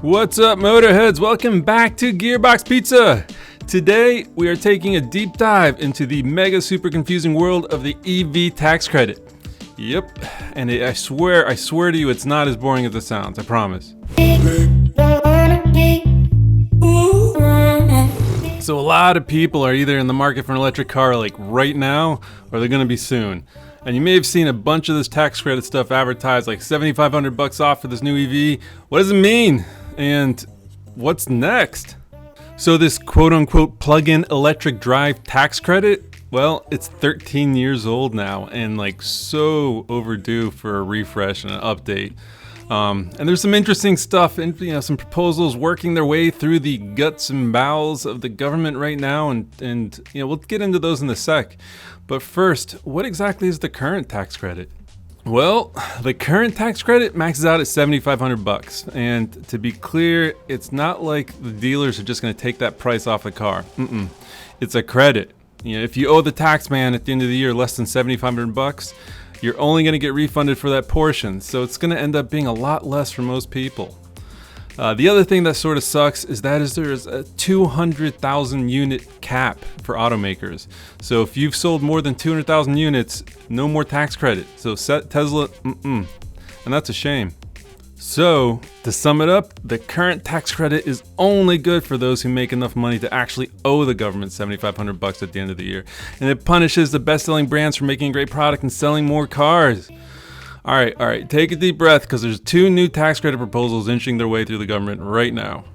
What's up, Motorheads? Welcome back to GearboxPizza. Today, we are taking a deep dive into the mega super confusing world of the EV tax credit. Yep, and I swear to you, it's not as boring as it sounds, I promise. So a lot of people are either in the market for an electric car like right now, or they're gonna be soon. And you may have seen a bunch of this tax credit stuff advertised, like $7,500 off for this new EV. What does it mean? And what's next? So this quote-unquote plug-in electric drive tax credit, well, it's 13 years old now and like so overdue for a refresh and an update. And there's some interesting stuff and some proposals working their way through the guts and bowels of the government right now, and we'll get into those in a sec. But first, what exactly is the current tax credit? Well, the current tax credit maxes out at $7,500, and to be clear, it's not like the dealers are just going to take that price off the car. It's a credit. If you owe the tax man at the end of the year less than $7,500, you're only going to get refunded for that portion, so it's going to end up being a lot less for most people. The other thing that sort of sucks is that there's a 200,000 unit cap for automakers. So if you've sold more than 200,000 units, no more tax credit. So Tesla, and that's a shame. So to sum it up, the current tax credit is only good for those who make enough money to actually owe the government $7,500 at the end of the year. And it punishes the best-selling brands for making a great product and selling more cars. All right, take a deep breath because there's two new tax credit proposals inching their way through the government right now.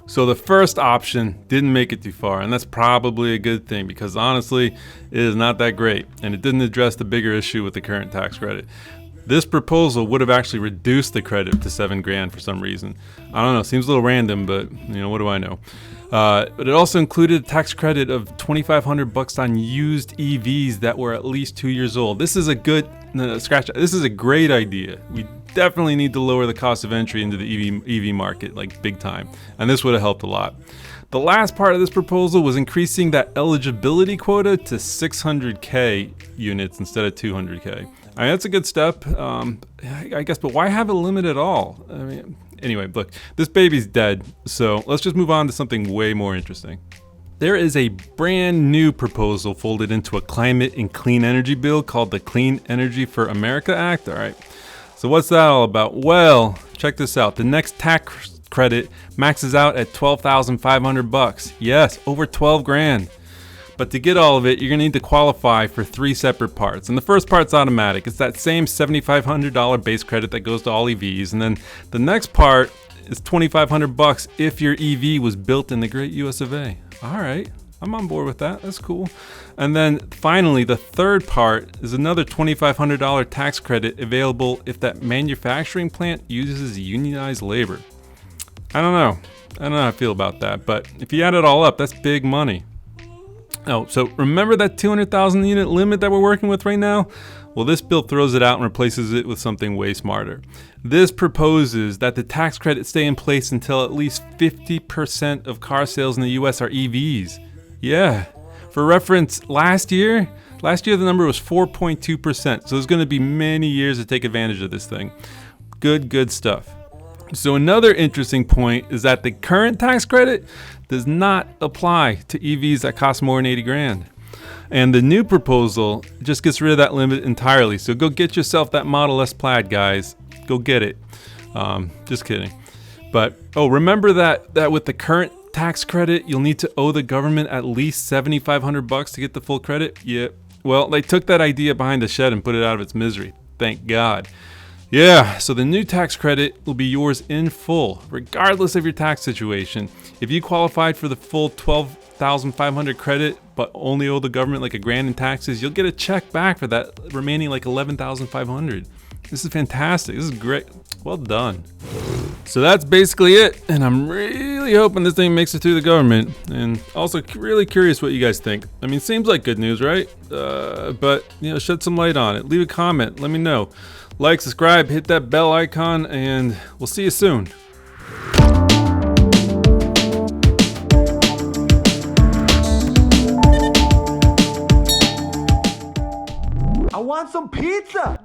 So the first option didn't make it too far, and that's probably a good thing because honestly, it is not that great, and it didn't address the bigger issue with the current tax credit. This proposal would have actually reduced the credit to $7,000 for some reason. I don't know, seems a little random, but what do I know? But it also included a tax credit of $2,500 on used EVs that were at least 2 years old. This is a good, this is a great idea. We definitely need to lower the cost of entry into the EV market, like big time. And this would have helped a lot. The last part of this proposal was increasing that eligibility quota to 600K units instead of 200K. I mean, that's a good step, I guess, but why have a limit at all? I mean, anyway, look, this baby's dead, so let's just move on to something way more interesting. There is a brand new proposal folded into a climate and clean energy bill called the Clean Energy for America Act. All right, so what's that all about? Well, check this out. The next tax credit maxes out at $12,500. Yes, over 12 grand. But to get all of it, you're going to need to qualify for three separate parts. And the first part's automatic. It's that same $7,500 base credit that goes to all EVs. And then the next part is $2,500 if your EV was built in the great US of A. All right, I'm on board with that. That's cool. And then finally, the third part is another $2,500 tax credit available if that manufacturing plant uses unionized labor. I don't know how I feel about that. But if you add it all up, that's big money. Oh, so remember that 200,000 unit limit that we're working with right now? Well, this bill throws it out and replaces it with something way smarter. This proposes that the tax credit stay in place until at least 50% of car sales in the US are EVs. Yeah. For reference, last year the number was 4.2%. So there's going to be many years to take advantage of this thing. Good stuff. So another interesting point is that the current tax credit does not apply to EVs that cost more than 80 grand. And the new proposal just gets rid of that limit entirely. So go get yourself that Model S Plaid, guys. Go get it. Just kidding. But, remember that with the current tax credit, you'll need to owe the government at least $7,500 to get the full credit? Yeah. Well, they took that idea behind the shed and put it out of its misery. Thank God. Yeah, so the new tax credit will be yours in full, regardless of your tax situation. If you qualified for the full $12,500 credit, but only owe the government like $1,000 in taxes, you'll get a check back for that remaining like $11,500. This is fantastic. This is great. Well done. So that's basically it, and I'm really hoping this thing makes it through the government, and also really curious what you guys think. I mean, seems like good news, right? But shed some light on it. Leave a comment. Let me know. Like, subscribe, hit that bell icon, and we'll see you soon. I want some pizza!